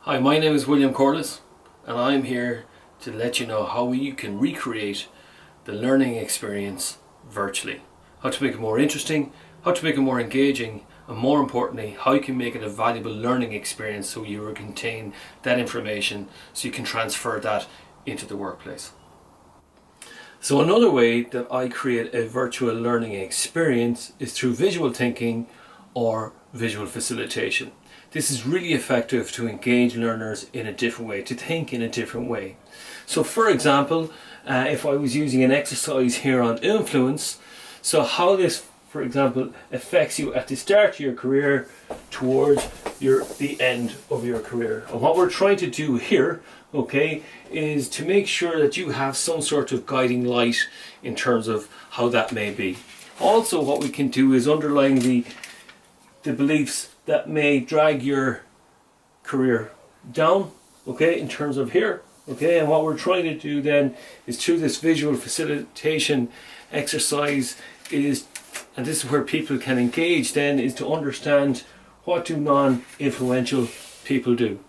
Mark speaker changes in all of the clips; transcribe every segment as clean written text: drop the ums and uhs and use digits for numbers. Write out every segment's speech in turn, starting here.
Speaker 1: Hi, my name is William Corliss, and I'm here to let you know how you can recreate the learning experience virtually. How to make it more interesting, how to make it more engaging, and more importantly, how you can make it a valuable learning experience so you retain that information so you can transfer that into the workplace. So another way that I create a virtual learning experience is through visual thinking or visual facilitation. This is really effective to engage learners in a different way, to think in a different way. So for example, if I was using an exercise here on influence, so how this, for example, affects you at the start of your career towards the end of your career. And what we're trying to do here, okay, is to make sure that you have some sort of guiding light in terms of how that may be. Also, what we can do is underline the beliefs that may drag your career down, okay, in terms of here, okay. And what we're trying to do then is through this visual facilitation exercise is, and this is where people can engage then, is to understand what do non-influential people do.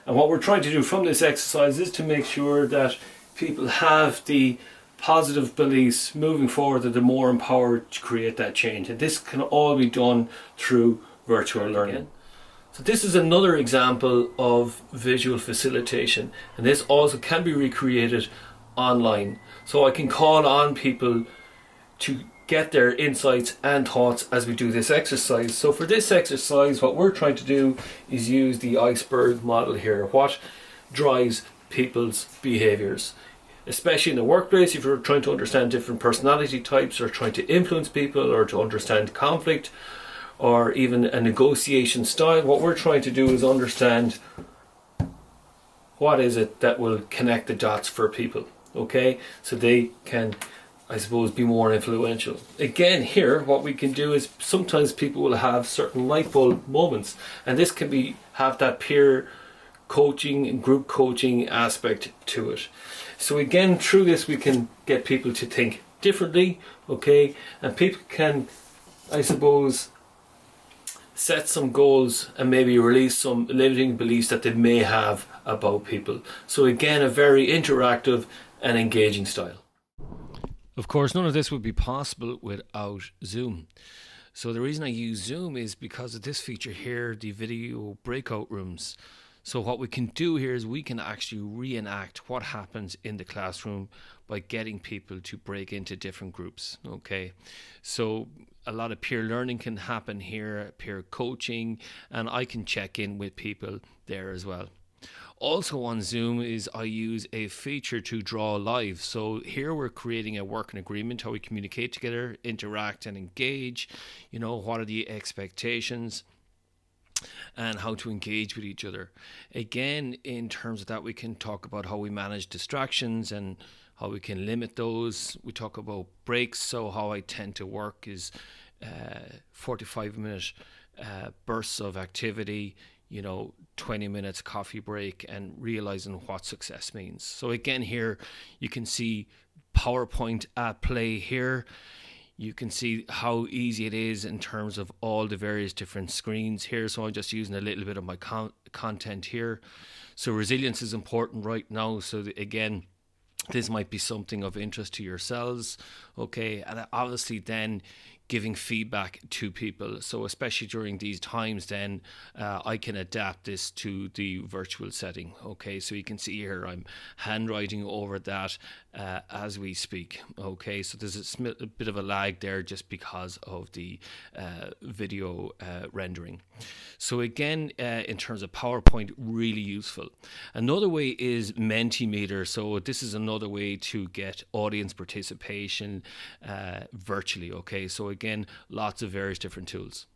Speaker 1: And what we're trying to do from this exercise is to make sure that people have the positive beliefs moving forward, that they're more empowered to create that change. And this can all be done through virtual learning. So this is another example of visual facilitation, and this also can be recreated online. So I can call on people to get their insights and thoughts as we do this exercise. So for this exercise, what we're trying to do is use the iceberg model here. What drives people's behaviors, especially in the workplace, if you're trying to understand different personality types or trying to influence people or to understand conflict or even a negotiation style. What we're trying to do is understand what is it that will connect the dots for people, okay, so they can, I suppose, be more influential. Again, here what we can do is sometimes people will have certain light bulb moments, and this can be have that peer coaching and group coaching aspect to it. So again, through this we can get people to think differently, okay, and people can, I suppose, set some goals and maybe release some limiting beliefs that they may have about people. So again, a very interactive and engaging style. Of course, none of this would be possible without Zoom. So the reason I use Zoom is because of this feature here, the video breakout rooms. So what we can do here is we can actually reenact what happens in the classroom by getting people to break into different groups, okay? So a lot of peer learning can happen here, peer coaching, and I can check in with people there as well. Also on Zoom is I use a feature to draw live. So here we're creating a working agreement, how we communicate together, interact and engage, you know, what are the expectations and how to engage with each other. Again, in terms of that, we can talk about how we manage distractions and how we can limit those. We talk about breaks. So how I tend to work is 45-minute bursts of activity, 20 minutes coffee break, and realizing what success means. So again, here you can see PowerPoint at play here. You can see how easy it is in terms of all the various different screens here. So I'm just using a little bit of my content here. So resilience is important right now. So again, this might be something of interest to yourselves, okay? And obviously then giving feedback to people. So especially during these times then I can adapt this to the virtual setting, okay? So you can see here I'm handwriting over that as we speak, okay? So there's a bit of a lag there just because of the video rendering. So again, in terms of PowerPoint, really useful. Another way is Mentimeter. So this is another way to get audience participation virtually, okay? So again, lots of various different tools.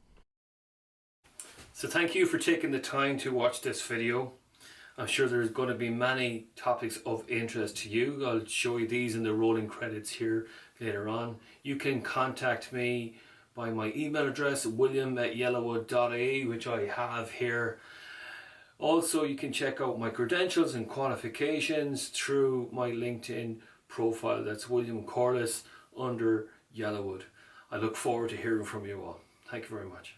Speaker 1: So thank you for taking the time to watch this video. I'm sure there's going to be many topics of interest to you. I'll show you these in the rolling credits here later on. You can contact me by my email address, william@yellowwood.ie, which I have here. Also, you can check out my credentials and qualifications through my LinkedIn profile. That's William Corliss under Yellowwood. I look forward to hearing from you all. Thank you very much.